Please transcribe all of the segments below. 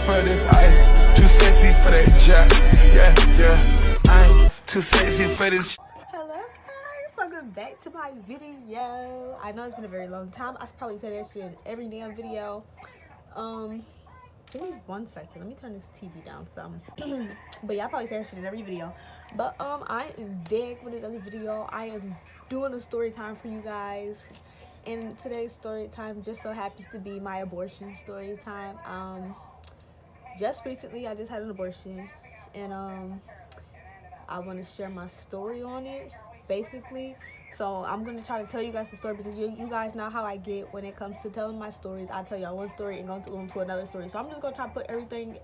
for this ice, too sexy for that jack. Yeah, yeah, I ain't too sexy for this. Hello guys, welcome back to my video. I know it's been a very long time. I probably say that shit in every damn video. Give me 1 second. Let me turn this TV down some. But yeah, I probably say that shit in every video. But I am back with another video. I am doing a story time for you guys. And today's story time just so happens to be my abortion story time. Just recently I just had an abortion, and I want to share my story on it, basically. So I'm going to try to tell you guys the story, because you guys know how I get when it comes to telling my stories. I tell y'all one story and go to another story. So I'm just going to try to put everything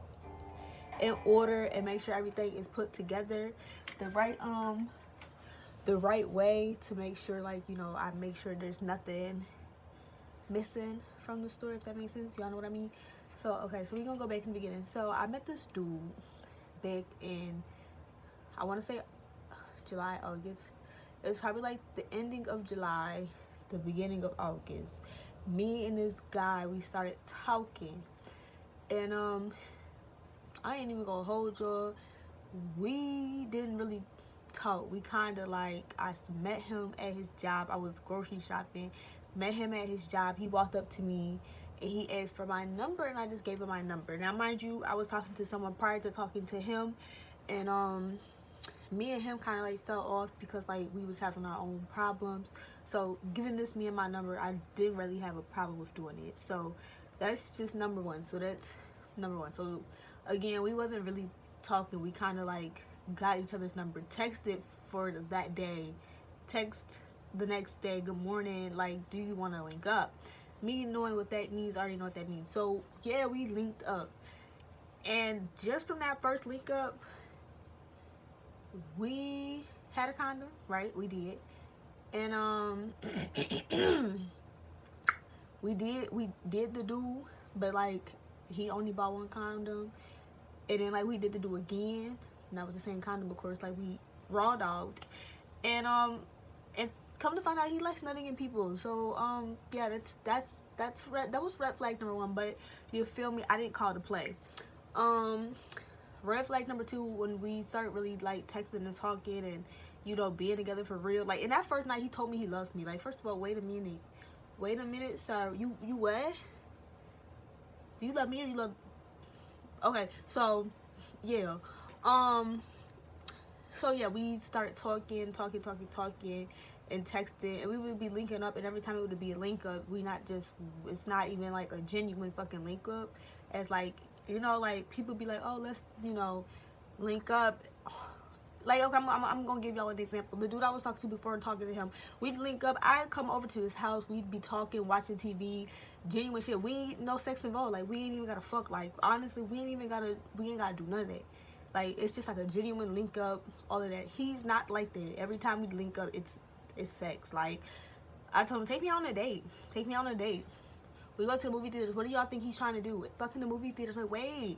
in order and make sure everything is put together the right way, to make sure, like, you know, I make sure there's nothing missing from the story, if that makes sense. Y'all know what I mean? So, okay, so we're going to go back in the beginning. So I met this dude back in, I want to say July, August. It was probably like the ending of July, the beginning of August. Me and this guy, we started talking. And I ain't even gonna hold y'all. We didn't really talk. We kind of like, I met him at his job. I was grocery shopping. Met him at his job. He walked up to me and he asked for my number, and I just gave him my number. Now, mind you, I was talking to someone prior to talking to him. And me and him kind of like fell off because like we was having our own problems. So giving this me and my number, I didn't really have a problem with doing it. So that's just number one. So that's number one. So again, we wasn't really talking. We kind of like got each other's number, texted for that day, text the next day, good morning, like, do you want to link up? Me knowing what that means, I already know what that means. So yeah, we linked up, and just from that first link up, we had a condom, right? We did. And we did the do, but like he only bought one condom. And then like we did the do again, not with the same condom, of course. Like we raw dogged. And come to find out, he likes nutting in people. So yeah, that was red flag number one. But you feel me, I didn't call to play. Red flag number two, when we started really like texting and talking and, you know, being together for real. Like in that first night, he told me he loved me. Like, first of all, wait a minute, sir. You what? Do you love me or you love? Okay, so yeah, so yeah, we started talking, and texting, and we would be linking up, and every time it would be a link up, it's not even like a genuine fucking link up, as like, you know, like people be like, oh, let's, you know, link up. Like, okay, I'm gonna give y'all an example. The dude I was talking to before, talking to him, we'd link up. I'd come over to his house. We'd be talking, watching TV, genuine shit. We ain't no sex involved. Like, we ain't even gotta fuck. Like, honestly, we ain't gotta do none of that. Like, it's just like a genuine link up, all of that. He's not like that. Every time we link up, it's sex. Like, I told him, take me on a date. Take me on a date. We go to the movie theaters. What do y'all think he's trying to do? Fucking the movie theaters. Like, wait.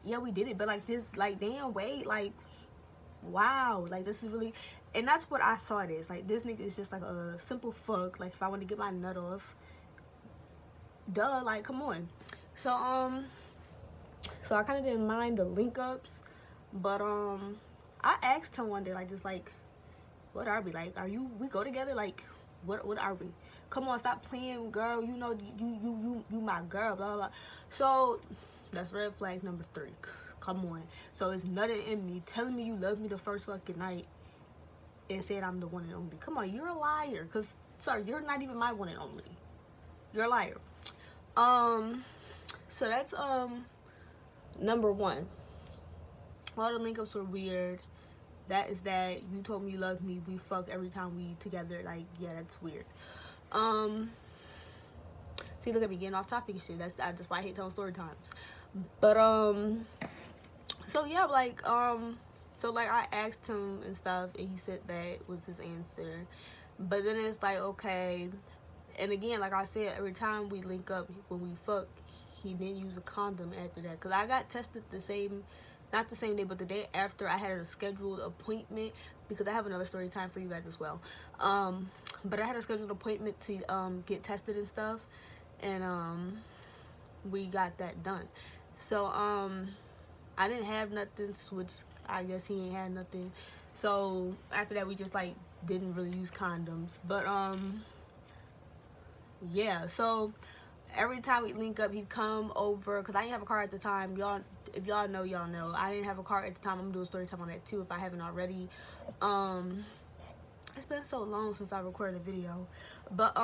Yeah, we did it. But, like, just, like, damn, wait. Like, wow. Like, this is really... And that's what I saw it as. Like, this nigga is just, like, a simple fuck. Like, if I want to get my nut off. Duh. Like, come on. So I kind of didn't mind the link-ups. But, I asked him one day, like, just, like, what are we? Like, we go together? Like, what are we? Come on, stop playing, girl. You know, you my girl, blah, blah, blah. So, that's red flag number 3. Come on. So, it's nothing in me telling me you love me the first fucking night and saying I'm the one and only. Come on, you're a liar. Because, sorry, you're not even my one and only. You're a liar. So, that's, number 1. All the link-ups were weird. That is that. You told me you loved me. We fuck every time we together. Like, yeah, that's weird. See, look at me getting off topic and shit. That's why I hate telling story times. But so yeah, like so like I asked him and stuff, and he said that was his answer. But then it's like, okay, and again, like I said, every time we link up, when we fuck, he didn't use a condom after that. Because I got tested not the same day, but the day after. I had a scheduled appointment, because I have another story time for you guys as well. But I had a scheduled appointment to get tested and stuff, and we got that done. So I didn't have nothing, which I guess he ain't had nothing. So after that, we just like didn't really use condoms. But yeah. So every time we link up, he'd come over because I didn't have a car at the time. Y'all, if y'all know, y'all know. I didn't have a car at the time. I'm gonna do a story time on that too if I haven't already. It's been so long since I recorded a video, but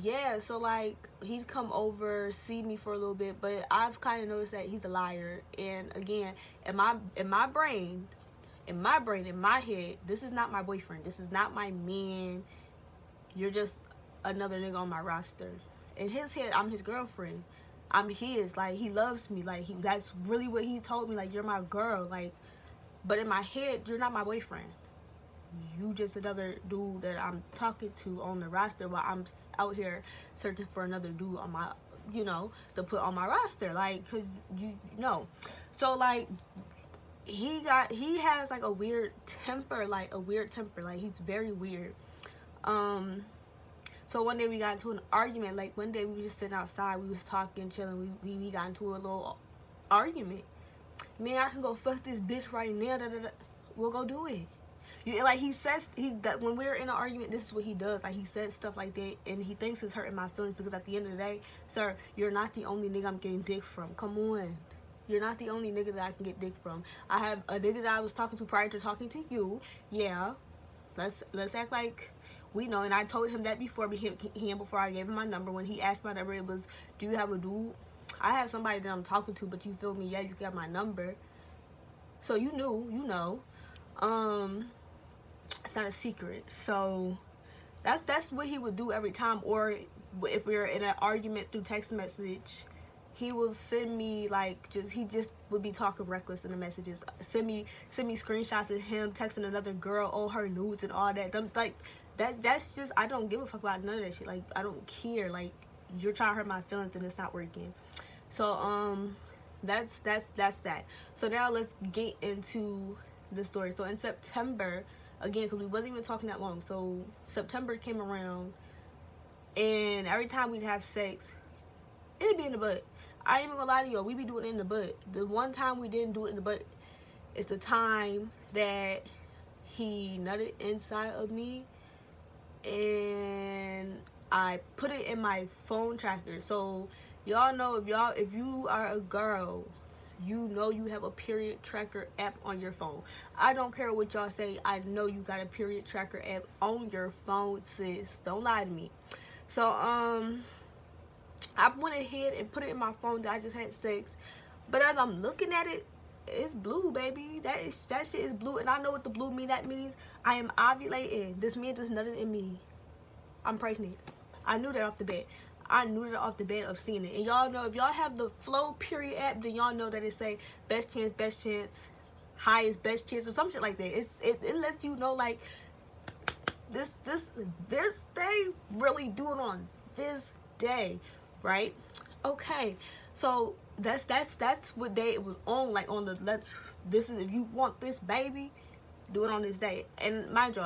yeah, so like he'd come over, see me for a little bit, but I've kind of noticed that he's a liar. And again, in my brain, in my head, this is not my boyfriend. This is not my man. You're just another nigga on my roster. In his head, I'm his girlfriend. I'm his. Like, he loves me. Like, that's really what he told me. Like, you're my girl. Like, but in my head, you're not my boyfriend. You just another dude that I'm talking to on the roster while I'm out here searching for another dude on my, you know, to put on my roster. Like, cause you know. So like, he has like a weird temper. Like, he's very weird. So one day we got into an argument. Like, one day we were just sitting outside, we was talking, chilling, we got into a little argument. Man, I can go fuck this bitch right now. We'll go do it. Like, he says, when we're in an argument, this is what he does. Like, he says stuff like that, and he thinks it's hurting my feelings, because at the end of the day, sir, you're not the only nigga I'm getting dick from. Come on. You're not the only nigga that I can get dick from. I have a nigga that I was talking to prior to talking to you. Yeah. Let's act like we know. And I told him that before I gave him my number. When he asked my number, it was, do you have a dude? I have somebody that I'm talking to, but you feel me? Yeah, you got my number. So you knew, you know. It's not a secret. So that's what he would do every time. Or if we're in an argument through text message, he will send me like he just would be talking reckless in the messages. Send me screenshots of him texting another girl, all her nudes and all that. That's just, I don't give a fuck about none of that shit. Like, I don't care. Like, you're trying to hurt my feelings and it's not working. So that's that. So now let's get into the story. So in September, again, because we wasn't even talking that long, so September came around, and every time we'd have sex, it'd be in the butt. I ain't even gonna lie to y'all, we be doing it in the butt. The one time we didn't do it in the butt is the time that he nutted inside of me, and I put it in my phone tracker. So y'all know, if you are a girl, you know you have a period tracker app on your phone. I don't care what y'all say. I know you got a period tracker app on your phone, sis. Don't lie to me. So I went ahead and put it in my phone that I just had sex. But as I'm looking at it, it's blue, baby. That shit is blue, and I know what the blue mean. That means I am ovulating. This man just nutted in me. I'm pregnant. I knew that off the bat. Of seeing it. And y'all know, if y'all have the Flow period app, then y'all know that it say best chance, highest best chance, or some shit like that. It lets you know, like, this day, really do it on this day, right? Okay, so that's what day it was on. Like, on the this is, if you want this baby, do it on this day. And mind you,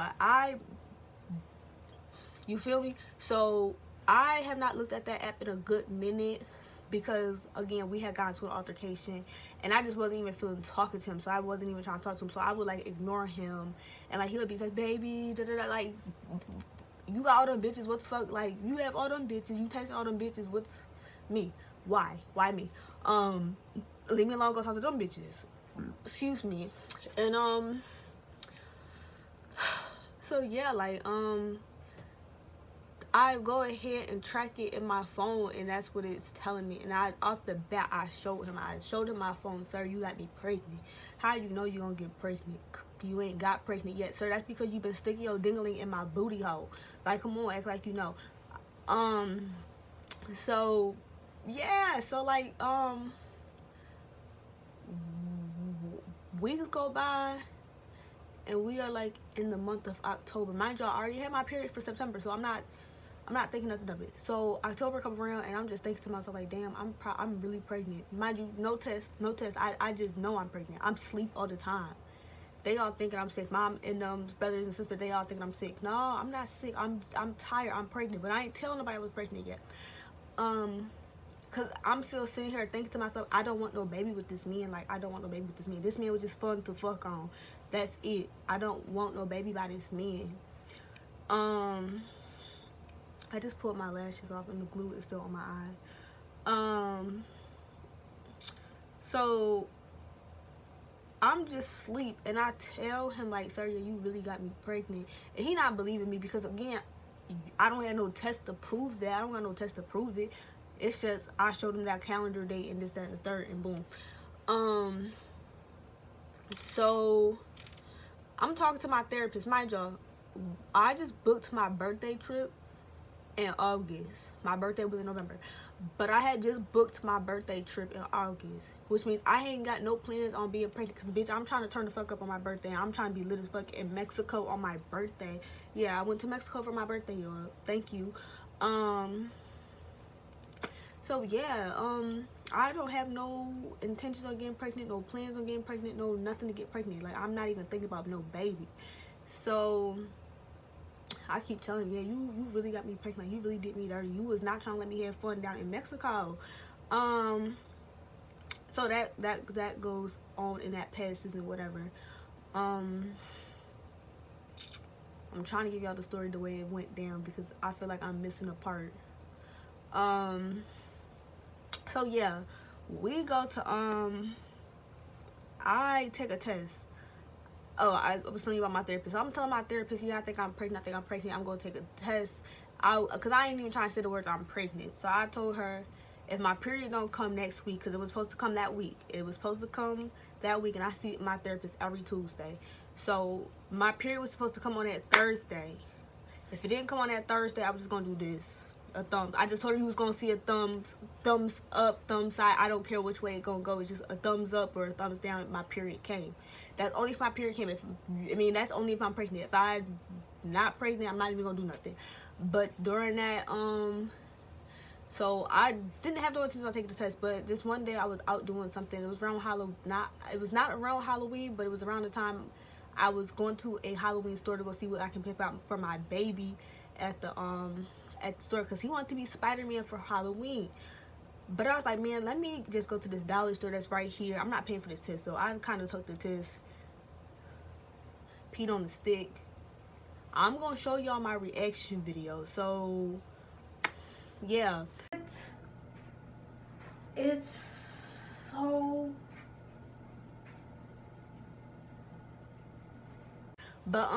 you feel me? So I have not looked at that app in a good minute, because again, we had gotten to an altercation, and I just wasn't even feeling talking to him. So I wasn't even trying to talk to him. So I would like ignore him, and like he would be like, baby, da da da, like, you got all them bitches, what the fuck? Like, you have all them bitches, you texting all them bitches, what's me? Why me? Leave me alone, go talk to them bitches. Excuse me. And so yeah, like, I go ahead and track it in my phone, and that's what it's telling me. And off the bat, I showed him my phone. Sir, you got me pregnant. How you know you gonna get pregnant? You ain't got pregnant yet, sir. That's because you've been sticking your dingling in my booty hole. Like, come on, act like you know. So yeah, so like, weeks go by, and we are like in the month of October. Mind you, I already had my period for September, so I'm not thinking nothing of it. So October comes around, and I'm just thinking to myself, like, damn, I'm really pregnant. Mind you, no test. I just know I'm pregnant. I'm asleep all the time. They all thinking I'm sick. Mom and brothers and sisters, they all thinking I'm sick. No, I'm not sick. I'm tired. I'm pregnant, but I ain't telling nobody I was pregnant yet. because I'm still sitting here thinking to myself, I don't want no baby with this man. Like, I don't want no baby with this man. This man was just fun to fuck on. That's it. I don't want no baby by this man. I just pulled my lashes off and the glue is still on my eye. So I'm just asleep and I tell him like, Sergio, you really got me pregnant. And he not believing me because, again, I don't have no test to prove that. I don't got no test to prove it. It's just I showed him that calendar date and this, that, and the third, and boom. So I'm talking to my therapist. Mind y'all, I just booked my birthday trip in August. My birthday was in November, but I had just booked my birthday trip in August, which means I ain't got no plans on being pregnant. Cause bitch, I'm trying to turn the fuck up on my birthday. I'm trying to be lit as fuck in Mexico on my birthday. Yeah, I went to Mexico for my birthday, y'all. Thank you. So yeah, I don't have no intentions on getting pregnant, no plans on getting pregnant, no nothing to get pregnant. Like, I'm not even thinking about no baby. So I keep telling him, yeah, you really got me pregnant. You really did me dirty. You was not trying to let me have fun down in Mexico. So that goes on and that passes and whatever. I'm trying to give y'all the story the way it went down because I feel like I'm missing a part. So yeah, we go to I take a test. Oh, I was telling you about my therapist. So I'm telling my therapist, yeah, I think I'm pregnant. I'm going to take a test. Because I ain't even trying to say the words I'm pregnant. So I told her, if my period don't come next week, because it was supposed to come that week. It was supposed to come that week, and I see my therapist every Tuesday. So my period was supposed to come on that Thursday. If it didn't come on that Thursday, I was just going to do this. A thumbs. I just told her you was going to see a thumbs up, thumbs side. I don't care which way it's going to go. It's just a thumbs up or a thumbs down if my period came. That's only if my period came. That's only if I'm pregnant. If I'm not pregnant, I'm not even going to do nothing. But during that, so I didn't have no intention on taking the test, but just one day I was out doing something. It was around Halloween. It was not around Halloween, but it was around the time I was going to a Halloween store to go see what I can pick out for my baby at the store, because he wanted to be Spider-Man for Halloween. But I was like, man, let me just go to this dollar store that's right here. I'm not paying for this test, so I kind of took the test, peed on the stick. I'm gonna show y'all my reaction video. So yeah, it's so, but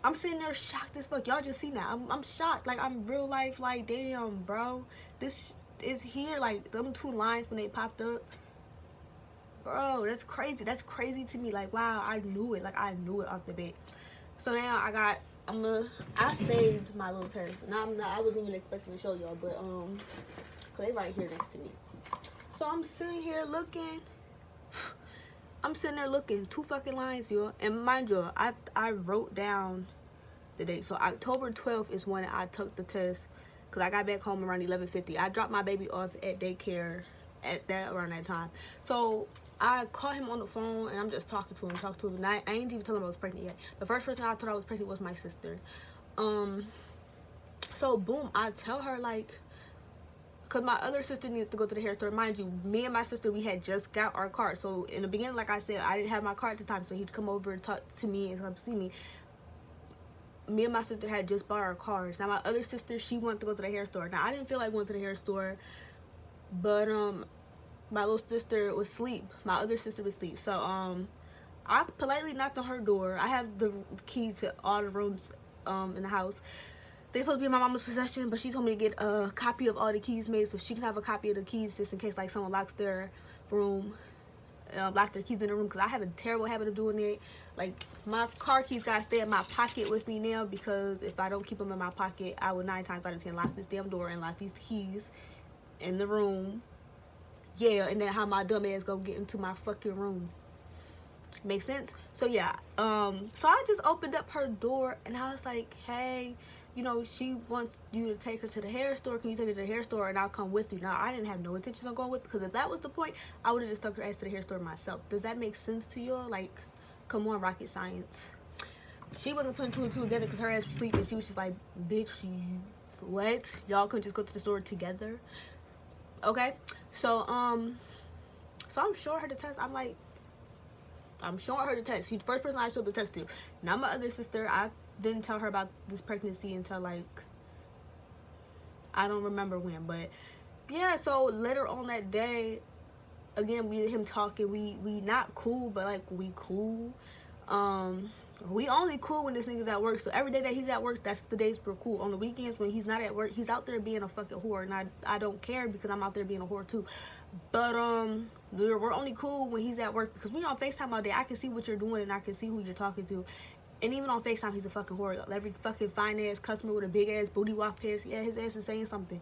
I'm sitting there shocked as fuck. Y'all just see that. I'm shocked. Like, I'm real life, like, damn, bro. This is here. Like, them two lines when they popped up. Bro, that's crazy. That's crazy to me. Like, wow, I knew it. Like, I knew it off the bat. So now I saved my little test. And I wasn't even expecting to show y'all, but, they right here next to me. So I'm sitting here looking. I'm sitting there looking, 2 fucking lines, y'all. And mind you, I wrote down the date. So October 12th is when I took the test, because I got back home around 11:50. I dropped my baby off at daycare around that time. So I called him on the phone, and I'm just talking to him. And I ain't even telling him I was pregnant yet. The first person I told I was pregnant was my sister. So boom, I tell her, like, because my other sister needed to go to the hair store. Mind you, me and my sister, we had just got our car. So in the beginning, like I said, I didn't have my car at the time. So he'd come over and talk to me and come see me. Me and my sister had just bought our cars. Now my other sister, she wanted to go to the hair store. Now I didn't feel like going to the hair store, but my little sister was asleep. My other sister was asleep. So I politely knocked on her door. I have the key to all the rooms in the house. They're supposed to be in my mama's possession, but she told me to get a copy of all the keys made so she can have a copy of the keys just in case, like, someone locks their room, lock their keys in the room, because I have a terrible habit of doing it. Like, my car keys gotta stay in my pocket with me now, because if I don't keep them in my pocket, I would 9 times out of 10 lock this damn door and lock these keys in the room. Yeah, and then how my dumb ass go get into my fucking room. Makes sense? So yeah, so I just opened up her door and I was like, hey, you know, she wants you to take her to the hair store. Can you take her to the hair store and I'll come with you? Now, I didn't have no intentions on going with, because if that was the point, I would have just took her ass to the hair store myself. Does that make sense to y'all? Like, come on, rocket science. She wasn't putting 2 and 2 together because her ass was sleeping. She was just like, bitch, what? Y'all couldn't just go to the store together? Okay, so I'm showing her the test. I'm showing her the test. She's the first person I showed the test to. Now my other sister, I didn't tell her about this pregnancy until like, I don't remember when, but yeah. So later on that day, again, we him talking. We not cool, but like we cool. We only cool when this nigga's at work. So every day that he's at work, that's the days we're cool. On the weekends when he's not at work, he's out there being a fucking whore, and I don't care because I'm out there being a whore too. But we're only cool when he's at work because we on FaceTime all day. I can see what you're doing and I can see who you're talking to. And even on FaceTime, he's a fucking whore. Every fucking fine ass customer with a big ass booty walk pants, yeah, his ass is saying something.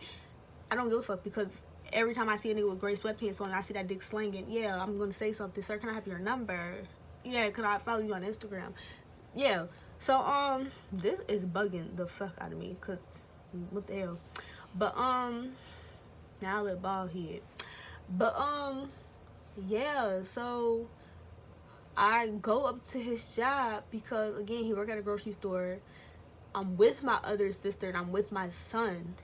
I don't give a fuck because every time I see a nigga with gray sweatpants on and I see that dick slinging, yeah, I'm gonna say something. Sir, can I have your number? Yeah, can I follow you on Instagram? Yeah. So this is bugging the fuck out of me because what the hell. But now I look bald head. But yeah, so I go up to his job because again he work at a grocery store. I'm with my other sister and I'm with my son.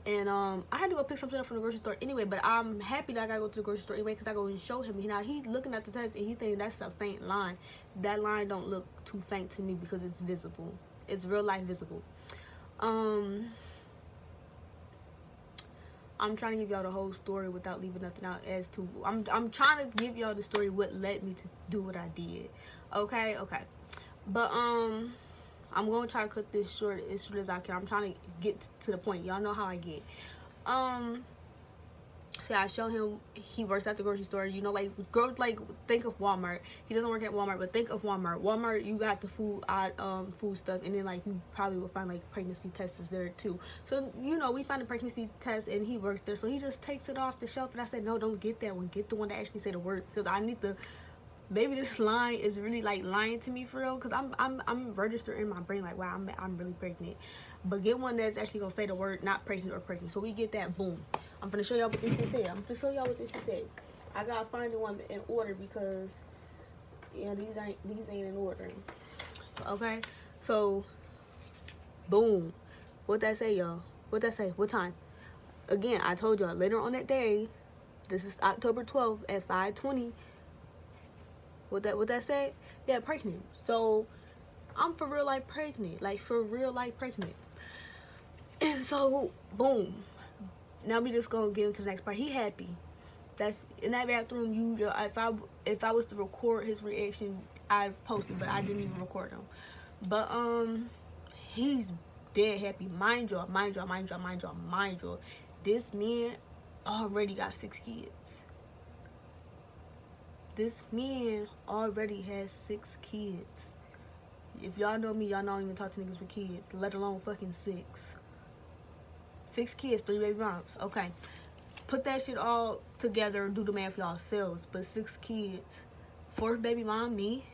And I had to go pick something up from the grocery store anyway, but I'm happy that I gotta go to the grocery store anyway because I go and show him. Now he's looking at the test and he thinks that's a faint line. That line don't look too faint to me because it's visible. It's real life visible. I'm trying to give y'all the whole story without leaving nothing out as to I'm trying to give y'all the story what led me to do what I did. Okay. But I'm gonna try to cut this short as I can. I'm trying to get to the point. Y'all know how I get. So I show him he works at the grocery store. You know, like girls like think of Walmart. He doesn't work at Walmart, but think of Walmart. Walmart, you got the food stuff, and then like you probably will find like pregnancy tests there too. So you know, we find a pregnancy test, and he works there. So he just takes it off the shelf, and I said, no, don't get that one. Get the one that actually say the word because I need the. Maybe this line is really like lying to me for real because I'm registered in my brain like wow I'm really pregnant, but get one that's actually gonna say the word not pregnant or pregnant. So we get that, boom. I'm gonna show y'all what this shit said. I gotta find the one in order because yeah these ain't in order. Okay, so boom. What that say, y'all? What that say? What time? Again, I told y'all later on that day. This is October 12th at 5:20. What that say? Yeah, pregnant. So I'm for real life pregnant. Like for real life pregnant. And so boom. Now we just gonna get into the next part. He happy. That's in that bathroom. If I was to record his reaction, I posted, but I didn't even record him. But he's dead happy. Mind y'all. This man already got 6 kids. This man already has 6 kids. If y'all know me, y'all don't even talk to niggas with kids, let alone fucking 6. 6 kids, 3 baby moms. Okay. Put that shit all together and do the math for yourselves. But 6 kids. 4th baby mom, me.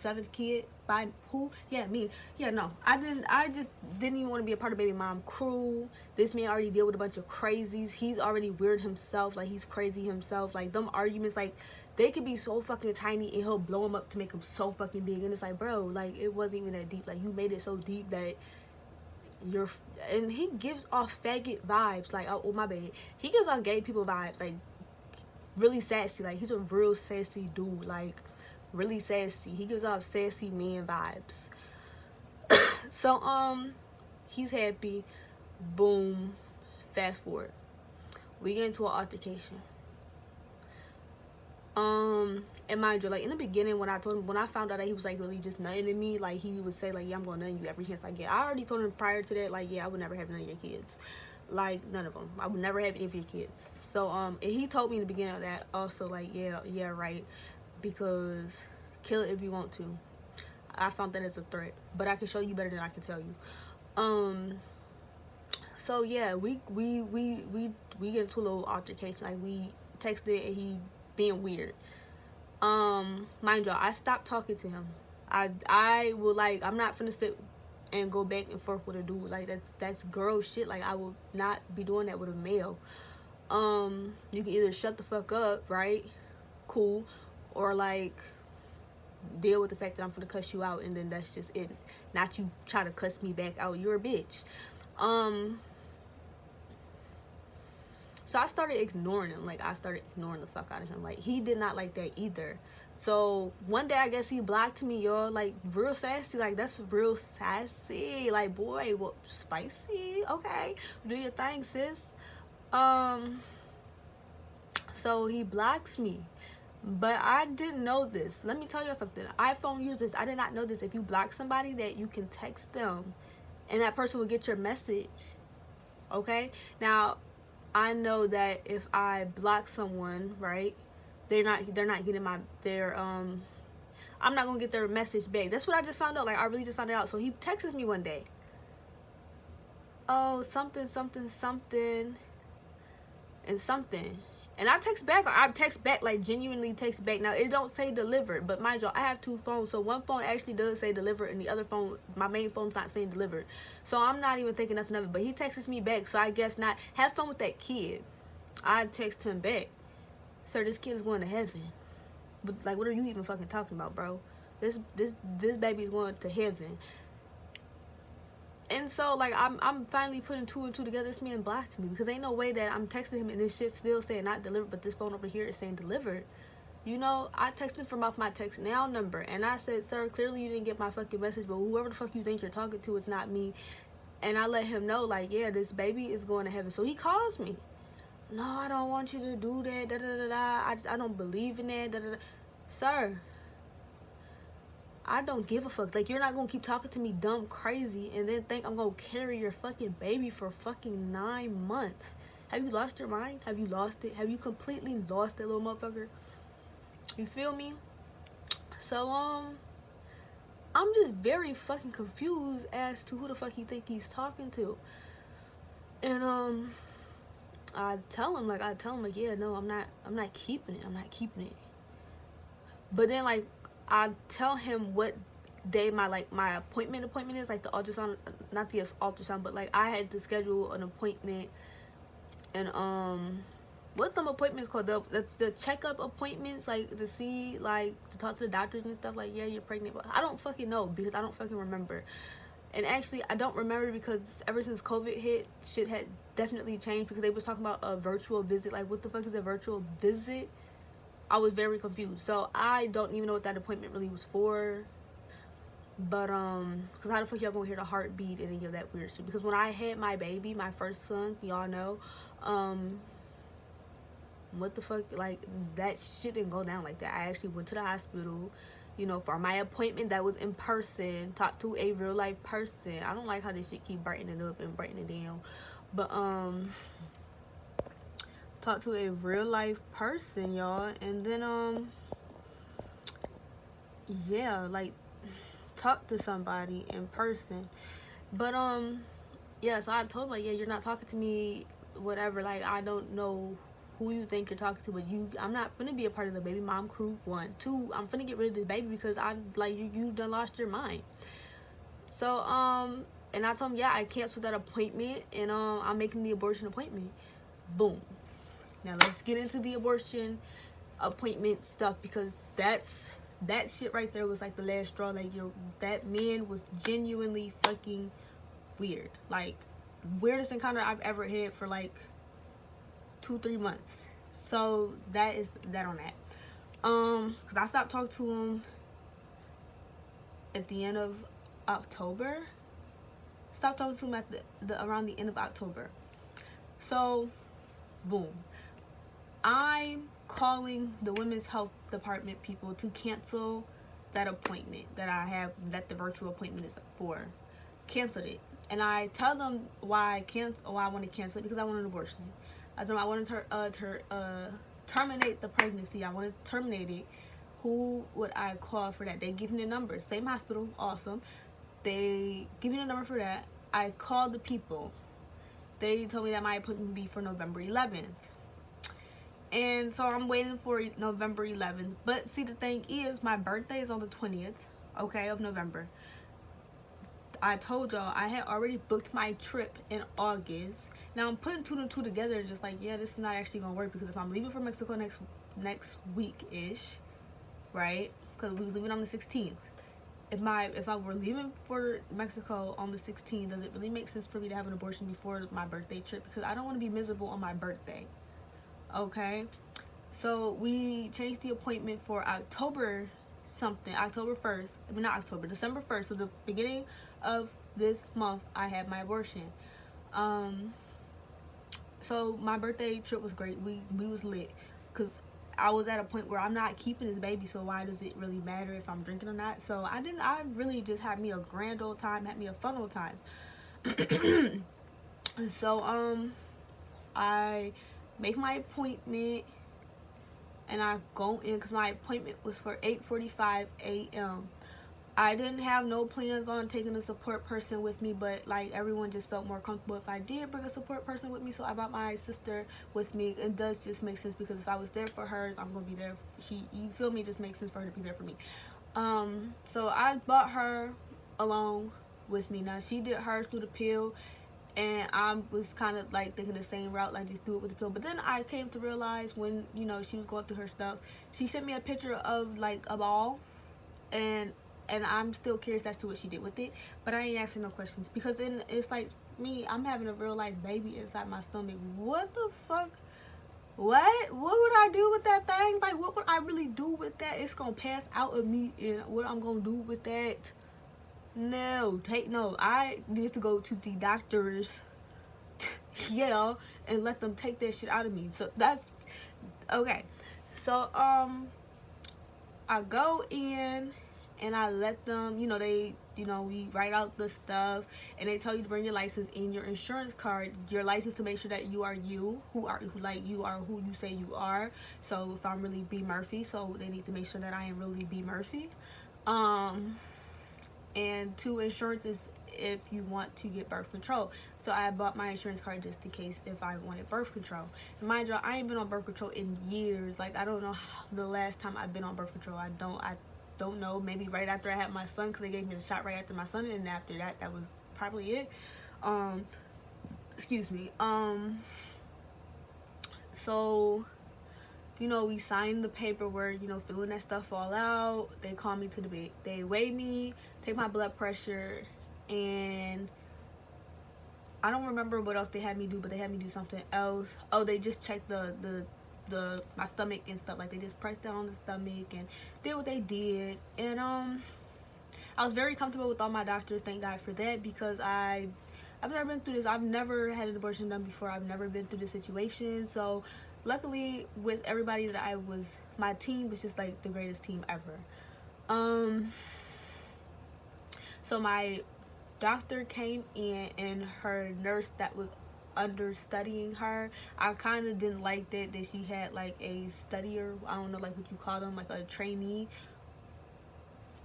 7th kid, by who? Yeah, me. Yeah, no. I just didn't even want to be a part of baby mom crew. This man already deal with a bunch of crazies. He's already weird himself. Like, he's crazy himself. Like, them arguments, like, they could be so fucking tiny and he'll blow them up to make them so fucking big. And it's like, bro, like, it wasn't even that deep. Like, you made it so deep that you're... And he gives off faggot vibes. Like, oh, my bad. He gives off gay people vibes. Like, really sassy. Like, he's a real sassy dude. Like, really sassy. He gives off sassy man vibes. So, he's happy. Boom. Fast forward. We get into an altercation. And mind you, like in the beginning when I found out that he was like really just nutting in me, like he would say like, yeah, I'm gonna nut in you every chance I get. I already told him prior to that, like, yeah, I would never have none of your kids. Like, none of them. I would never have any of your kids. So, and he told me in the beginning of that also, like, yeah, right. Because kill it if you want to. I found that as a threat. But I can show you better than I can tell you. So yeah, we get into a little altercation. Like, we texted and he being weird. Mind y'all, I stopped talking to him. I will, like, I'm not finna sit and go back and forth with a dude. Like, that's girl shit. Like, I will not be doing that with a male. You can either shut the fuck up, right? Cool. Or like deal with the fact that I'm finna cuss you out and then that's just it. Not you try to cuss me back out. You're a bitch. So I started ignoring him. Like, I started ignoring the fuck out of him. Like, he did not like that either. So one day I guess he blocked me, y'all. Like, real sassy. Like, that's real sassy. Like, boy, what, spicy? Okay, do your thing, sis. So he blocks me. But I didn't know this. Let me tell you something. iPhone users, I did not know this. If you block somebody, that you can text them and that person will get your message. Okay? Now, I know that if I block someone, right, they're not getting I'm not gonna get their message back. That's what I just found out. Like, I really just found it out. So he texts me one day. Oh, something, and something. And I text back, like genuinely text back. Now, it don't say delivered, but mind y'all, I have 2 phones. So one phone actually does say delivered, and the other phone, my main phone's not saying delivered. So I'm not even thinking nothing of it. But he texts me back, so I guess not. Have fun with that kid. I text him back. Sir, this kid is going to heaven. But, like, what are you even fucking talking about, bro? This baby is going to heaven. And so, like, I'm finally putting 2 and 2 together. This man blocked me because ain't no way that I'm texting him and this shit still saying not delivered, but this phone over here is saying delivered. You know, I texted him from off my text now number, and I said, sir, clearly you didn't get my fucking message, but whoever the fuck you think you're talking to, it's not me. And I let him know, like, yeah, this baby is going to heaven. So he calls me. No, I don't want you to do that. Da da da da. I don't believe in that. Da da da. Sir, I don't give a fuck. Like, you're not gonna keep talking to me dumb crazy and then think I'm gonna carry your fucking baby for fucking 9 months. Have you lost your mind? Have you lost it? Have you completely lost that little motherfucker? You feel me? So, I'm just very fucking confused as to who the fuck he think he's talking to. And, I tell him, like, yeah, no, I'm not keeping it. But then, like, I tell him what day my appointment is, like the ultrasound, not the ultrasound, but like I had to schedule an appointment, and what them appointments called, the checkup appointments, like to see, like to talk to the doctors and stuff, like, yeah, you're pregnant, but I don't fucking know because I don't fucking remember. And actually, I don't remember because ever since COVID hit, shit had definitely changed because they was talking about a virtual visit. Like, what the fuck is a virtual visit? I was very confused. So I don't even know what that appointment really was for. But because how the fuck y'all gonna hear the heartbeat and any of that weird shit? Because when I had my baby, my first son, y'all know, what the fuck, like, that shit didn't go down like that. I actually went to the hospital, you know, for my appointment that was in person, talked to a real life person. I don't like how this shit keep brightening up and brightening down. But talk to a real life person, y'all, and then yeah, like, talk to somebody in person. But yeah, so I told him, like, yeah, you're not talking to me, whatever, like, I don't know who you think you're talking to, but I'm not gonna be a part of the baby mom crew. 1, 2, I'm gonna get rid of this baby because I, like, you done lost your mind. So and I told him, yeah, I canceled that appointment, and I'm making the abortion appointment. Boom. Now let's get into the abortion appointment stuff, because that shit right there was like the last straw. Like, that man was genuinely fucking weird. Like, weirdest encounter I've ever had for like 2-3 months. So that is that on that. Cause I stopped talking to him at the end of October. Stopped talking to him at the around the end of October. So, boom. I'm calling the women's health department people to cancel that appointment that I have, that the virtual appointment is for. Canceled it. And I tell them why I want to cancel it, because I want an abortion. I told them I want to terminate the pregnancy. I want to terminate it. Who would I call for that? They give me the number. Same hospital. Awesome. They give me the number for that. I called the people. They told me that my appointment would be for November 11th. And so I'm waiting for November 11th. But see, the thing is, my birthday is on the 20th, okay, of November. I told y'all I had already booked my trip in August. Now I'm putting 2 and 2 together and just like, yeah, this is not actually gonna work, because if I'm leaving for Mexico next week-ish, right? Because we was leaving on the 16th. If I were leaving for Mexico on the 16th, does it really make sense for me to have an abortion before my birthday trip? Because I don't want to be miserable on my birthday. Okay, so we changed the appointment for October something, October 1st. I mean, not October, December 1st. So the beginning of this month, I had my abortion. So my birthday trip was great. We was lit, cause I was at a point where I'm not keeping this baby, so why does it really matter if I'm drinking or not? So I really just had me a grand old time, had me a fun old time. So I make my appointment and I go in because my appointment was for 8:45 a.m. I didn't have no plans on taking a support person with me, but like everyone just felt more comfortable if I did bring a support person with me. So I brought my sister with me. It does just make sense because if I was there for hers, I'm gonna be there. You feel me? It just makes sense for her to be there for me. So I brought her along with me. Now she did hers through the pill, and I was kind of like thinking the same route, like just do it with the pill. But then I came to realize when she was going through her stuff, she sent me a picture of like a ball, and I'm still curious as to what she did with it, but I ain't asking no questions because then it's like me, I'm having a real life baby inside my stomach. What the fuck? What would I do with that thing? Like, what would I really do with that? It's gonna pass out of me, and what I'm gonna do with that? No, I need to go to the doctors, yeah, and let them take that shit out of me. So that's okay. So I go in and I let them, we write out the stuff, and they tell you to bring your license and your insurance card, your license to make sure that you are you who you say you are. So if I'm really B.Murphy, so they need to make sure that I am really B.Murphy. And 2, insurance is if you want to get birth control. So I bought my insurance card just in case if I wanted birth control. And mind you, I ain't been on birth control in years. Like, I don't know the last time I've been on birth control. I don't know. Maybe right after I had my son, because they gave me the shot right after my son, and after that was probably it. Excuse me. So we signed the paperwork, filling that stuff all out. They call me to the bed. They weigh me, take my blood pressure, and I don't remember what else they had me do, but they had me do something else. Oh, they just checked my stomach and stuff. Like, they just pressed down on the stomach and did what they did. And I was very comfortable with all my doctors, thank God for that, because I've never been through this. I've never had an abortion done before. I've never been through this situation. So luckily, with everybody that my team was just like the greatest team ever. So my doctor came in, and her nurse that was understudying her, I kind of didn't like that she had like a studier, I don't know, like what you call them, like a trainee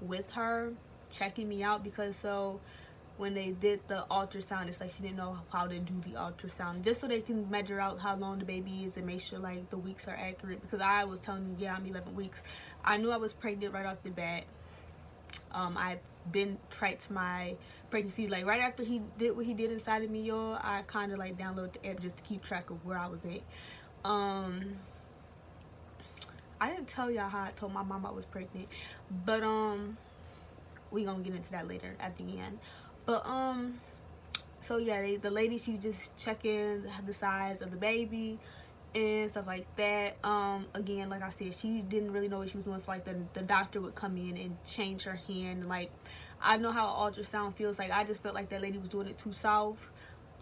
with her checking me out, because so when they did the ultrasound, it's like she didn't know how to do the ultrasound, just so they can measure out how long the baby is and make sure like the weeks are accurate, because I was telling you, yeah, I'm 11 weeks. I knew I was pregnant right off the bat. I've been tracked my pregnancy, like right after he did what he did inside of me, y'all. I kind of like downloaded the app just to keep track of where I was at. I didn't tell y'all how I told my mom I was pregnant, but we gonna get into that later at the end. But so yeah, the lady, she just checking the size of the baby and stuff like that. Again, like I said, she didn't really know what she was doing, so like the doctor would come in and change her hand. Like, I know how ultrasound feels like. I just felt like that lady was doing it too soft.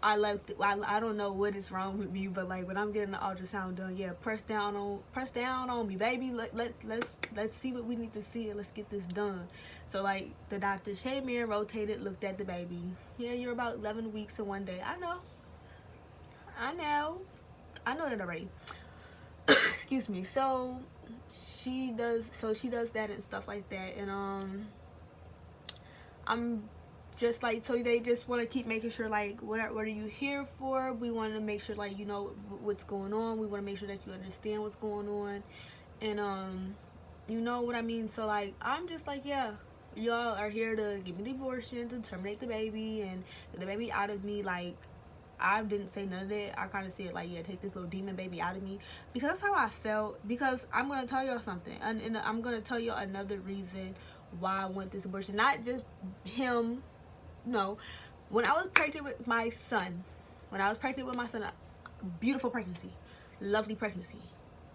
I don't know what is wrong with me, but like when I'm getting the ultrasound done, yeah, press down on me, baby. Let's see what we need to see, and let's get this done. So like the doctor came in, rotated, looked at the baby. Yeah, you're about 11 weeks and 1 day. I know that already. Excuse me. So she does that and stuff like that, and I'm just like, so they just want to keep making sure like what are you here for. We want to make sure like you know what's going on. We want to make sure that you understand what's going on, and you know what I mean. So like I'm just like, yeah, y'all are here to give me the abortion, to terminate the baby and get the baby out of me. Like, I didn't say none of that. I kind of said like, yeah, take this little demon baby out of me, because that's how I felt. Because I'm gonna tell y'all something, and I'm gonna tell y'all another reason why I want this abortion. Not just him. No, when I was pregnant with my son, beautiful pregnancy, lovely pregnancy.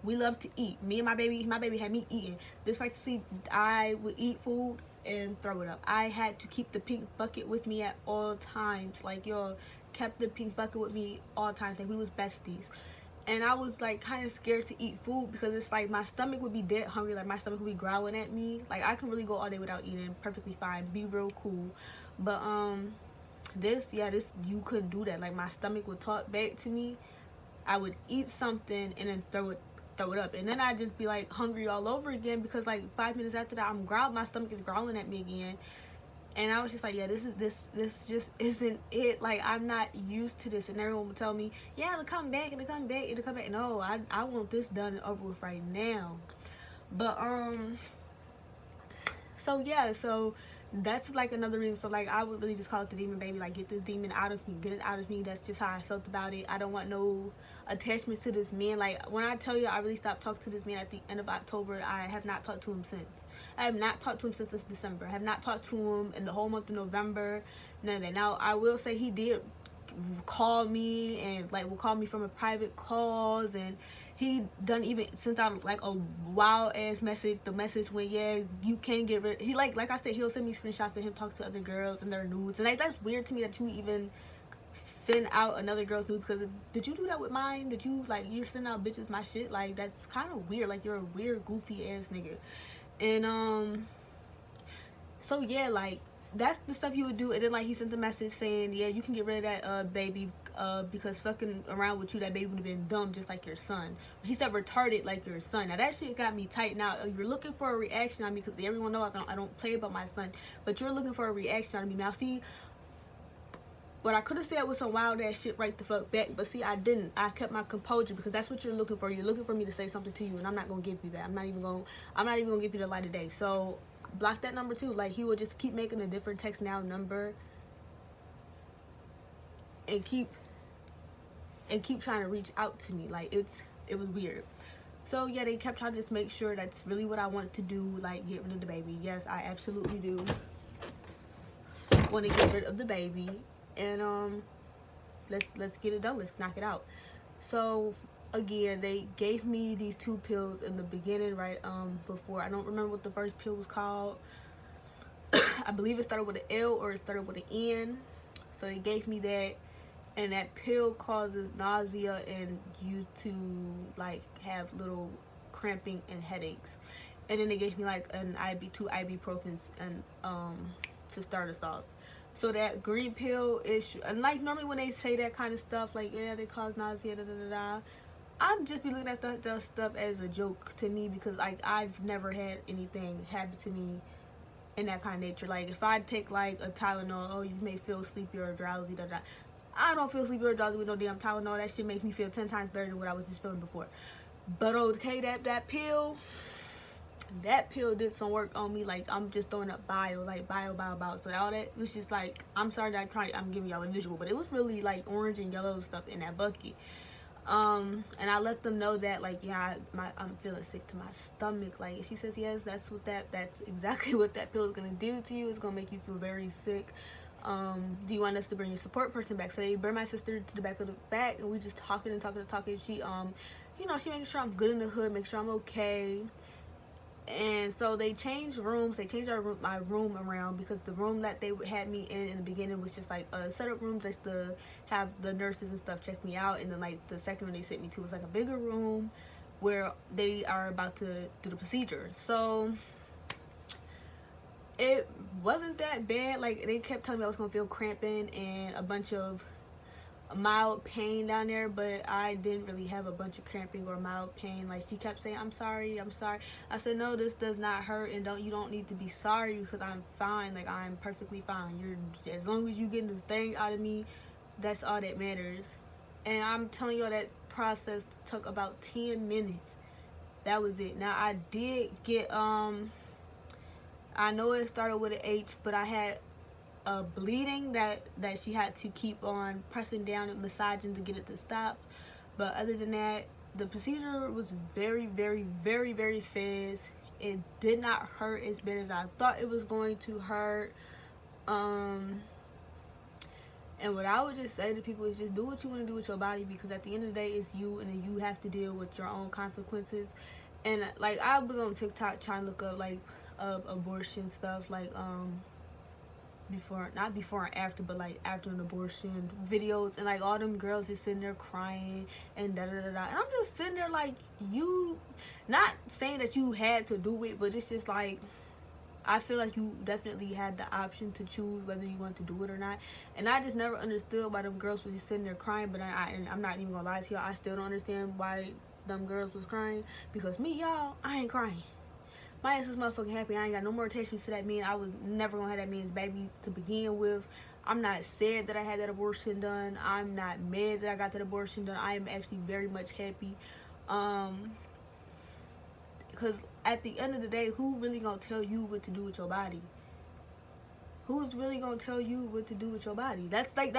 We love to eat. Me and my baby had me eating. This pregnancy, I would eat food and throw it up. I had to keep the pink bucket with me at all times. Like, yo, kept the pink bucket with me all times. Like, we was besties. And I was like kind of scared to eat food because it's like my stomach would be dead hungry. Like, my stomach would be growling at me. Like, I can really go all day without eating, perfectly fine, be real cool. But this you couldn't do that. Like, my stomach would talk back to me. I would eat something and then throw it up, and then I'd just be like hungry all over again, because like 5 minutes after that my stomach is growling at me again. And I was just like, yeah, this just isn't it. Like, I'm not used to this. And everyone would tell me, yeah, it'll come back. No, I want this done and over with right now. But so that's like another reason. So like, I would really just call it the demon baby. Like, get this demon out of me, get it out of me. That's just how I felt about it. I don't want no attachment to this man. Like, when I tell you I really stopped talking to this man at the end of October, I have not talked to him since. I have not talked to him since December. I have not talked to him in the whole month of November. None of that. Now, I will say he did call me, and like will call me from a private calls, and he done even sent out like a wild ass message. The message when, yeah, you can't get rid. He like I said, he'll send me screenshots of him talk to other girls and their nudes, and like, that's weird to me that you even send out another girl's nude. Because did you do that with mine? Did you, like, you're sending out bitches my shit? Like, that's kind of weird. Like, you're a weird goofy ass nigga. And so yeah, like, that's the stuff he would do. And then like, he sent a message saying, yeah, you can get rid of that baby because fucking around with you, that baby would have been dumb just like your son. He said retarded like your son. Now that shit got me tight. Now you're looking for a reaction on me, because everyone knows I don't play about my son, but you're looking for a reaction on me. Now see, what I could have said was some wild ass shit right the fuck back, but see, I didn't. I kept my composure, because that's what you're looking for. You're looking for me to say something to you, and I'm not gonna give you that. I'm not even gonna give you the light of day. So block that number too. Like, he would just keep making a different text now number and keep trying to reach out to me. Like, it was weird. So yeah, they kept trying to just make sure that's really what I wanted to do, like get rid of the baby. Yes, I absolutely do want to get rid of the baby. And let's get it done. Let's knock it out. So again, they gave me these 2 pills in the beginning, right? Before, I don't remember what the first pill was called. I believe it started with an L or it started with an N. So they gave me that, and that pill causes nausea and you to like have little cramping and headaches. And then they gave me like an two ibuprofens and to start us off. So that green pill is, and like normally when they say that kind of stuff, like, yeah, they cause nausea, I'd just be looking at the stuff as a joke to me, because like, I've never had anything happen to me in that kind of nature. Like, if I take like a Tylenol, oh, you may feel sleepy or drowsy, I don't feel sleepy or drowsy with no damn Tylenol. That shit makes me feel 10 times better than what I was just feeling before. But okay, that pill did some work on me. Like, I'm just throwing up bio. So all that was just like, I'm sorry that I'm giving y'all a visual, but it was really like orange and yellow stuff in that bucket. And I let them know that, like, yeah, I'm feeling sick to my stomach. Like, she says, yes, that's exactly what that pill is gonna do to you. It's gonna make you feel very sick. Do you want us to bring your support person back? So they bring my sister to the back of the back, and we just talking. She she making sure I'm good in the hood, make sure I'm okay. And so they changed rooms. They changed my room around, because the room that they had me in the beginning was just like a setup room just to have the nurses and stuff check me out. And then like the second one they sent me to was like a bigger room where they are about to do the procedure. So it wasn't that bad. Like, they kept telling me I was gonna feel cramping and a bunch of mild pain down there, but I didn't really have a bunch of cramping or mild pain. Like, she kept saying, I'm sorry. I said, no, this does not hurt, and you don't need to be sorry, because I'm fine. Like, I'm perfectly fine. As long as you getting this thing out of me, that's all that matters. And I'm telling y'all, that process took about 10 minutes. That was it. Now, I did get I know it started with an H, but I had bleeding that she had to keep on pressing down and massaging to get it to stop. But other than that, the procedure was very, very, very, very fast. It did not hurt as bad as I thought it was going to hurt. And what I would just say to people is just do what you want to do with your body, because at the end of the day, it's you, and then you have to deal with your own consequences. And like, I was on TikTok trying to look up like abortion stuff, like before, not before and after, but like after an abortion videos, and like all them girls just sitting there crying and da da da da. And I'm just sitting there like, you, not saying that you had to do it, but it's just like, I feel like you definitely had the option to choose whether you want to do it or not. And I just never understood why them girls was just sitting there crying. But and I'm not even gonna lie to y'all, I still don't understand why them girls was crying. Because me, y'all, I ain't crying. My ass is motherfucking happy. I ain't got no more attachments to that man. I was never gonna have that man's babies to begin with. I'm not sad that I had that abortion done. I'm not mad that I got that abortion done. I am actually very much happy. Because at the end of the day, who really gonna tell you what to do with your body? Who's really gonna tell you what to do with your body? That's like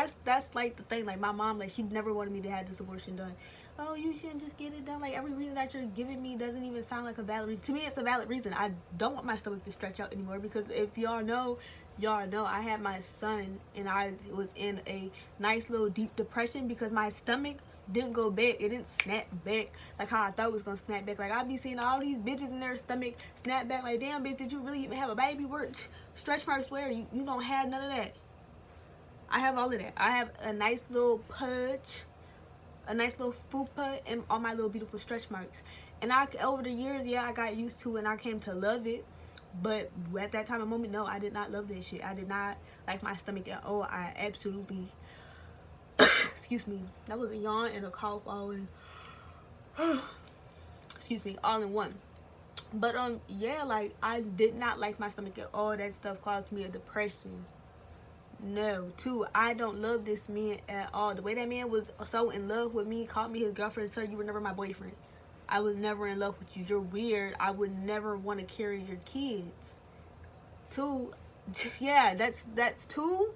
the thing. Like, my mom, like, she never wanted me to have this abortion done. Oh, you shouldn't just get it done. Like, every reason that you're giving me doesn't even sound like a valid reason. To me, it's a valid reason. I don't want my stomach to stretch out anymore, because if y'all know, I had my son and I was in a nice little deep depression because my stomach didn't go back. It didn't snap back like how I thought it was gonna snap back. Like, I be seeing all these bitches in their stomach snap back. Like, damn, bitch, did you really even have a baby? Where stretch marks where? You don't have none of that. I have all of that. I have a nice little pudge, a nice little fupa, and all my little beautiful stretch marks. And over the years, yeah, I got used to it and I came to love it. But at that time and moment, no, I did not love that shit. I did not like my stomach at all. I absolutely excuse me, that was a yawn and a cough all in excuse me, all in one. But yeah, like, I did not like my stomach at all. That stuff caused me a depression. No. Two, I don't love this man at all. The way that man was so in love with me, called me his girlfriend. Sir, you were never my boyfriend. I was never in love with you. You're weird. I would never want to carry your kids. Two, yeah, that's two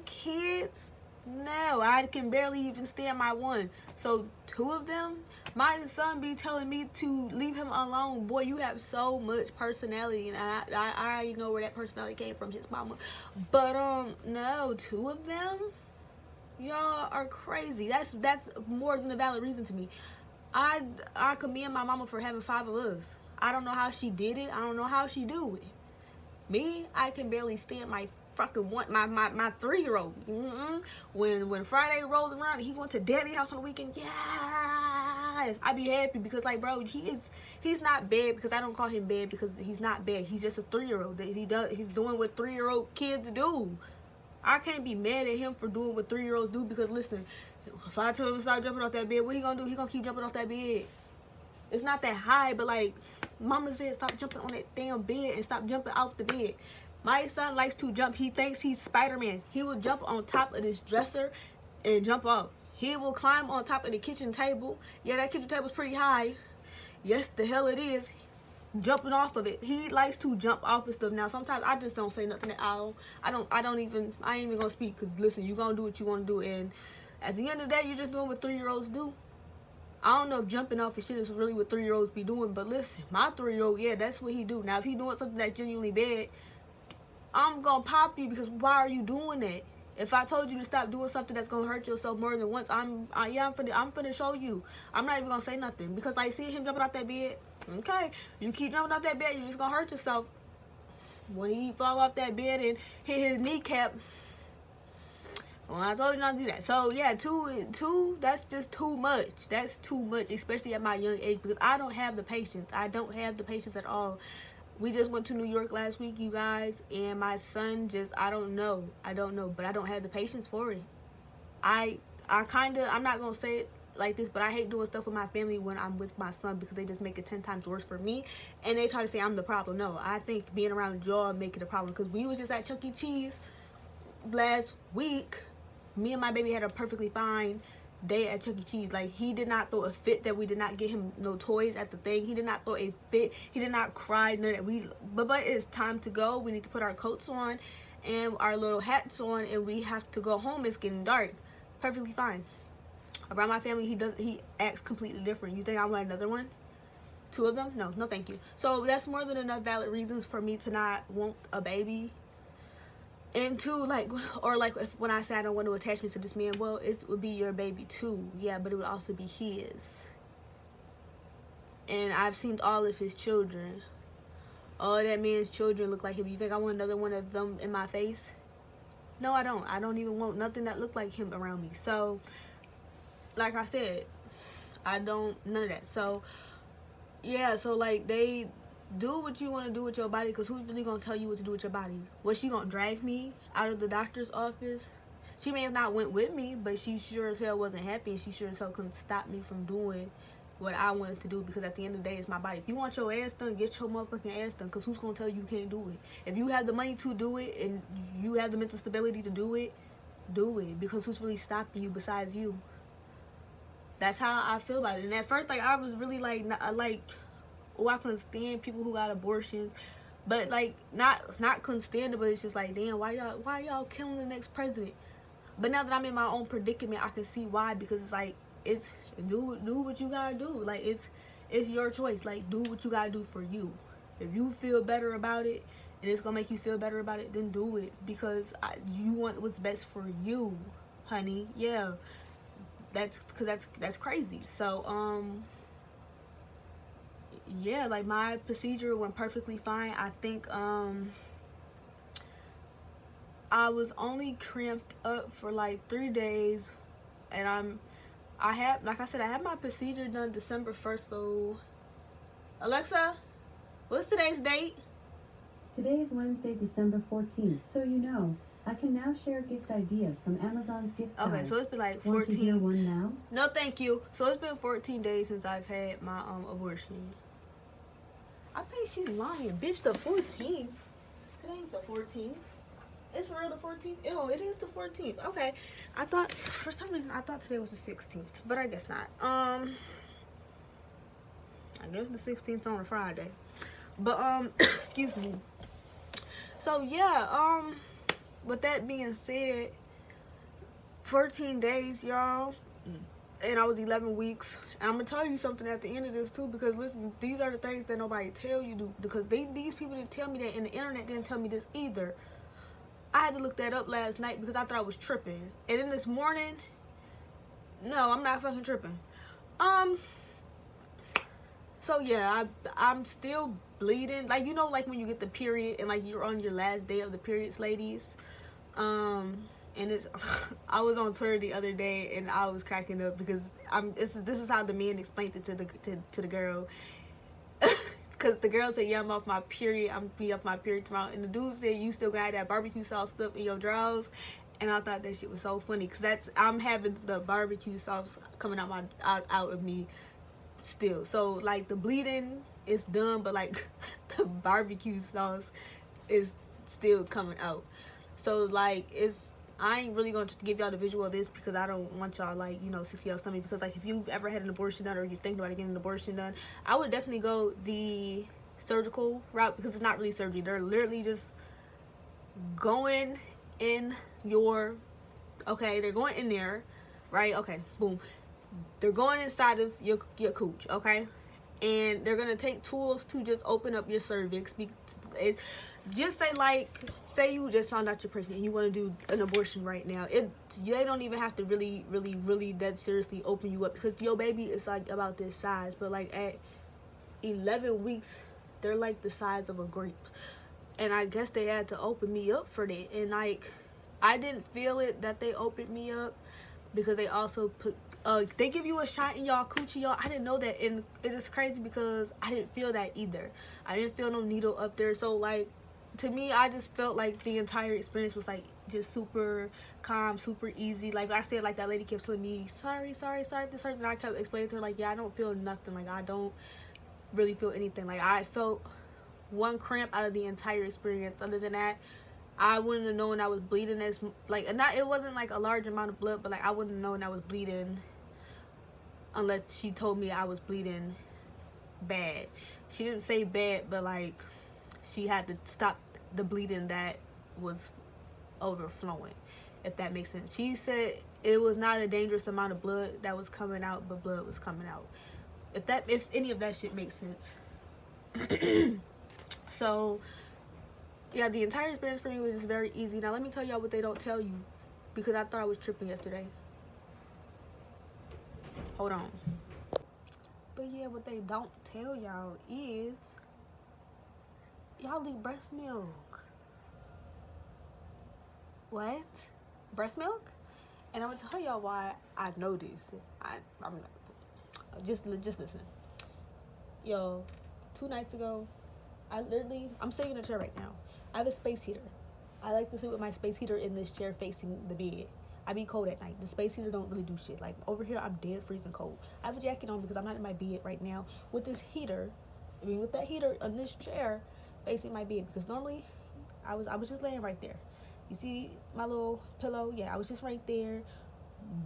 kids. No, I can barely even stand my one. So 2 of them, my son be telling me to leave him alone. Boy, you have so much personality, and I know where that personality came from, his mama. But no, 2 of them, y'all are crazy. That's more than a valid reason to me. I commend my mama for having 5 of us. I don't know how she did it. I don't know how she do it. Me, I can barely stand my fucking one, my 3-year-old. When Friday rolls around and he went to daddy's house on the weekend, yes, I be happy, because like, bro, he's not bad, because I don't call him bad because he's not bad. He's just a 3-year-old. He's doing what 3-year-old kids do. I can't be mad at him for doing what 3-year-olds do, because listen, if I tell him to stop jumping off that bed, what he gonna do? He gonna keep jumping off that bed. It's not that high, but like, mama said, stop jumping on that damn bed and stop jumping off the bed. My son likes to jump. He thinks he's Spider-Man. He will jump on top of this dresser and jump off. He will climb on top of the kitchen table. Yeah, that kitchen table's pretty high. Yes, the hell it is. Jumping off of it. He likes to jump off of stuff. Now, sometimes I just don't say nothing at all. I ain't even gonna speak, because listen, you gonna do what you want to do, and at the end of the day, you're just doing what 3-year-olds do. I don't know if jumping off of shit is really what 3-year-olds be doing, but listen, my 3-year-old, yeah, that's what he do. Now, if he doing something that's genuinely bad, I'm gonna pop you, because why are you doing that? If I told you to stop doing something that's gonna hurt yourself more than once, I'm finna show you. I'm not even gonna say nothing, because like, see him jumping off that bed. Okay, you keep jumping off that bed, you're just gonna hurt yourself. When he fall off that bed and hit his kneecap, well, I told you not to do that. So yeah, two, that's just too much. That's too much, especially at my young age, because I don't have the patience. I don't have the patience at all. We just went to New York last week, you guys, and my son just, I don't know, but I don't have the patience for it. I'm not gonna say it like this, but I hate doing stuff with my family when I'm with my son, because they just make it 10 times worse for me, and they try to say I'm the problem. No, I think being around y'all make it a problem, because we was just at Chuck E. Cheese last week. Me and my baby had a perfectly fine day at Chuck E. Cheese. Like, he did not throw a fit that we did not get him no toys at the thing. He did not throw a fit. He did not cry. None of that. But it's time to go. We need to put our coats on and our little hats on, and we have to go home. It's getting dark. Perfectly fine. Around my family, he acts completely different. You think I want another one? 2 of them? No thank you. So that's more than enough valid reasons for me to not want a baby. And two, like, or like when I say I don't want to attach me to this man, well, it would be your baby too, yeah, but it would also be his. And I've seen all of his children. All that man's children look like him. You think I want another one of them in my face? No, I don't. I don't even want nothing that look like him around me. So, like I said, I don't, none of that. So, yeah, so like they do what you want to do with your body, because who's really going to tell you what to do with your body? Was she going to drag me out of the doctor's office? She may have not went with me, but she sure as hell wasn't happy, and she sure as hell couldn't stop me from doing what I wanted to do, because at the end of the day, it's my body. If you want your ass done, get your motherfucking ass done, because who's going to tell you can't do it? If you have the money to do it, and you have the mental stability to do it, because who's really stopping you besides you? That's how I feel about it. And at first, like, I was really like, oh, I couldn't stand people who got abortions, but like, not couldn't stand it, but it's just like, damn, why y'all killing the next president? But now that I'm in my own predicament, I can see why, because it's like, it's do what you gotta do. Like, it's your choice. Like, do what you gotta do for you. If you feel better about it, and it's gonna make you feel better about it, then do it, because you want what's best for you, honey. Yeah, that's crazy. So yeah, like, my procedure went perfectly fine. I think I was only cramped up for like 3 days, and I had, like I said, I had my procedure done December 1st. So, Alexa, what's today's date? Today is Wednesday, December 14th. So you know, I can now share gift ideas from Amazon's gift guide. Okay, so it's been like 14. Want to hear one now? No, thank you. So it's been 14 days since I've had my abortion. I think she's lying. Bitch, the 14th. Today ain't the 14th. It's for real the 14th? Ew, it is the 14th. Okay. I thought, for some reason, I thought today was the 16th. But I guess not. I guess the 16th on a Friday. But, excuse me. So, yeah, with that being said, 14 days, y'all. And I was 11 weeks. And I'm going to tell you something at the end of this, too. Because, listen, these are the things that nobody tell you. Because these people didn't tell me that. And the internet didn't tell me this either. I had to look that up last night because I thought I was tripping. And then this morning, no, I'm not fucking tripping. So yeah, I'm still bleeding. Like, you know, like when you get the period and like you're on your last day of the periods, ladies. And it's I was on Twitter the other day and I was cracking up because this is how the man explained it to the girl. Because the girl said, yeah, I'm off my period. I'm going to be off my period tomorrow. And the dude said, you still got that barbecue sauce stuff in your drawers. And I thought that shit was so funny. Because I'm having the barbecue sauce coming out of me still. So, like, the bleeding is done. But, like, the barbecue sauce is still coming out. So, like, I ain't really going to give y'all the visual of this because I don't want y'all, like, you know, sick to y'all stomach. Because, like, if you've ever had an abortion done or you're thinking about getting an abortion done, I would definitely go the surgical route because it's not really surgery. They're literally just going in your, okay, they're going in there, right? Okay, boom. They're going inside of your cooch, okay? And they're going to take tools to just open up your cervix. Just say you just found out you're pregnant and you want to do an abortion right now. They don't even have to really that seriously open you up because your baby is like about this size. But like at 11 weeks, they're like the size of a grape. And I guess they had to open me up for that. And like, I didn't feel it that they opened me up because they also put, they give you a shot in y'all coochie, y'all. I didn't know that, and it is crazy because I didn't feel that either. I didn't feel no needle up there. So like, to me, I just felt like the entire experience was like just super calm, super easy. Like I said, like that lady kept telling me, sorry, this hurts, and I kept explaining to her like, yeah, I don't feel nothing. Like I don't really feel anything. Like I felt one cramp out of the entire experience. Other than that, I wouldn't have known I was bleeding as like it wasn't like a large amount of blood, but like I wouldn't have known I was bleeding unless she told me I was bleeding bad. She didn't say bad, but like she had to stop the bleeding that was overflowing, if that makes sense. She said it was not a dangerous amount of blood that was coming out, but blood was coming out. If any of that shit makes sense. So Yeah, the entire experience for me was just very easy. Now let me tell y'all what they don't tell you, because I thought I was tripping yesterday. Hold on. But yeah, what they don't tell y'all is y'all eat breast milk. What? Breast milk? And I'm gonna tell y'all why I know this. I'm not, just listen. Yo, 2 nights ago, I'm sitting in a chair right now. I have a space heater. I like to sit with my space heater in this chair facing the bed. I be cold at night. The space heater don't really do shit. Like over here, I'm dead freezing cold. I have a jacket on because I'm not in my bed right now with this heater. With that heater on this chair facing my bed, because normally I was just laying right there. You see my little pillow? Yeah, I was just right there.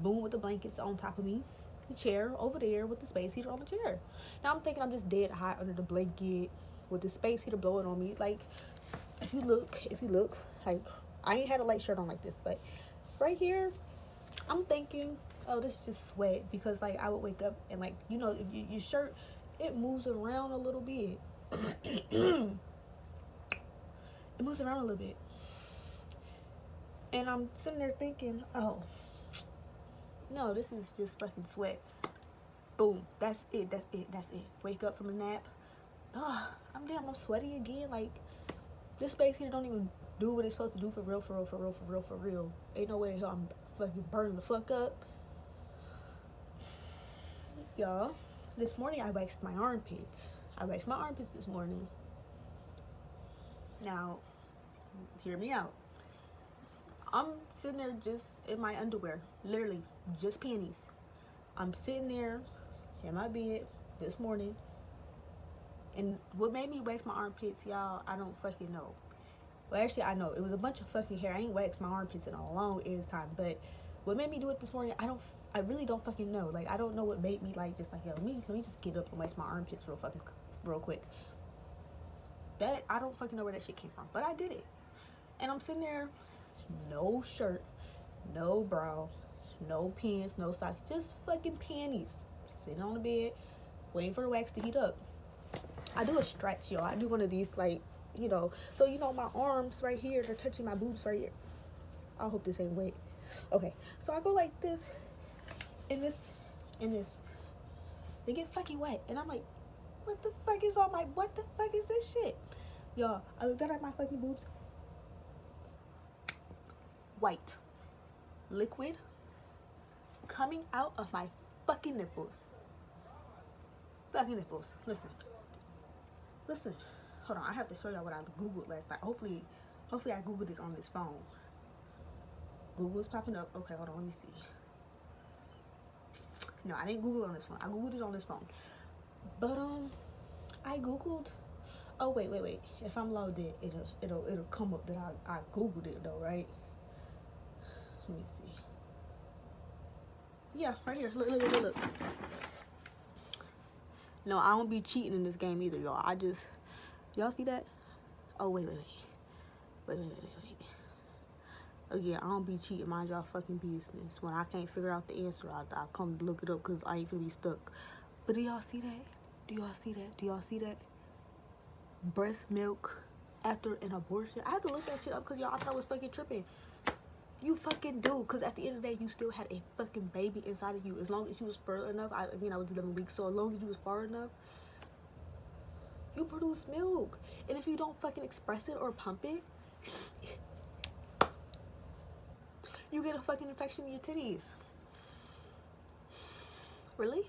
Boom, with the blankets on top of me. The chair over there with the space heater on the chair. Now I'm thinking I'm just dead hot under the blanket with the space heater blowing on me. Like, if you look, like, I ain't had a light shirt on like this, but right here, I'm thinking, oh, this is just sweat, because like I would wake up and, like, you know, your shirt, it moves around a little bit. It moves around a little bit. And I'm sitting there thinking, oh, no, this is just fucking sweat. Boom. That's it. Wake up from a nap. Oh, I'm sweaty again. Like, this space heater don't even do what it's supposed to do for real. Ain't no way I'm fucking burning the fuck up. Y'all, this morning I waxed my armpits. This morning. Now, hear me out. I'm sitting there just in my underwear. Literally, just panties. I'm sitting there in my bed this morning. And what made me wax my armpits, y'all, I don't fucking know. Well, actually, I know. It was a bunch of fucking hair. I ain't waxed my armpits in a long ass time. But what made me do it this morning, I really don't fucking know. Like, I don't know what made me, like, just like, yo, let me just get up and wax my armpits real quick. That, I don't fucking know where that shit came from. But I did it. And I'm sitting there, no shirt, no bra, no pants, no socks, just fucking panties. Sitting on the bed, waiting for the wax to heat up. I do a stretch, y'all. I do one of these, like, you know. So, you know, my arms right here, they're touching my boobs right here. I hope this ain't wet. Okay. So I go like this, and this. They get fucking wet. And I'm like, what the fuck is this shit? Y'all, I looked at my fucking boobs. White. Liquid. Coming out of my fucking nipples. Listen. Hold on, I have to show y'all what I Googled last night. Hopefully I Googled it on this phone. Google's popping up. Okay, hold on, let me see. No, I didn't Google it on this phone. I Googled it on this phone. But I Googled. Oh wait. If I'm logged in, it'll come up that I Googled it though, right? Let me see. Yeah, right here. Look. No, I don't be cheating in this game either, y'all. Y'all see that? Oh, wait. Again, I don't be cheating. Mind y'all fucking business. When I can't figure out the answer, I come look it up because I ain't finna be stuck. But do y'all see that? Do y'all see that? Breast milk after an abortion. I had to look that shit up because y'all, I thought I was fucking tripping. You fucking do, because at the end of the day, you still had a fucking baby inside of you. As long as you was far enough, I was 11 weeks, so as long as you was far enough, you produce milk. And if you don't fucking express it or pump it, you get a fucking infection in your titties. Really?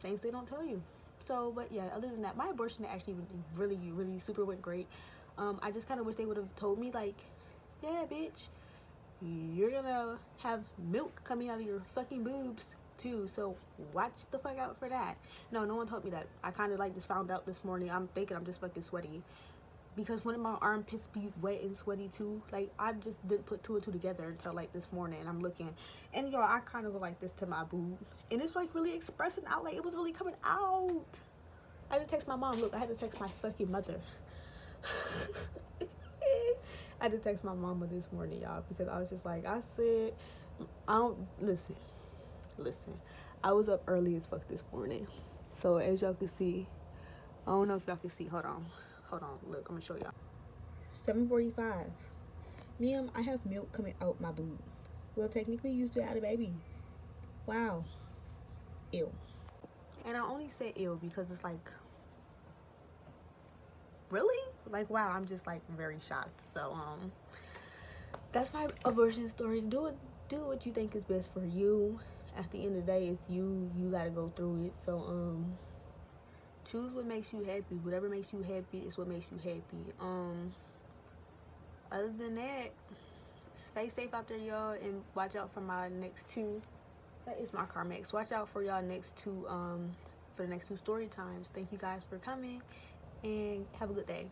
Things they don't tell you. So, but yeah, other than that, my abortion actually really super went great. I just kind of wish they would have told me, like, yeah, bitch, you're gonna have milk coming out of your fucking boobs too, so watch the fuck out for that. No one told me that. I kind of like just found out this morning. I'm thinking I'm just fucking sweaty because one of my armpits be wet and sweaty too. Like, I just didn't put two and two together until like this morning, and I'm looking, and y'all, I kind of go like this to my boob, and it's like really expressing out, like it was really coming out. I had to text my mom. Look, I had to text my fucking mother. I had to text my mama this morning, y'all, because I was just like, I said, I don't, listen, I was up early as fuck this morning. So as y'all can see, I don't know if y'all can see, hold on, look, I'm gonna show y'all. 7:45. Ma'am, I have milk coming out my boob. Well, technically, you still had a baby. Wow. Ew. And I only say ew because it's like, really? Like, wow, I'm just like very shocked. So, that's my abortion story. Do what you think is best for you. At the end of the day, it's you. You gotta go through it. So, choose what makes you happy. Whatever makes you happy is what makes you happy. Other than that, stay safe out there, y'all, and watch out for my next two. That is my CarMax. Watch out for y'all next two, for the next two story times. Thank you guys for coming, and have a good day.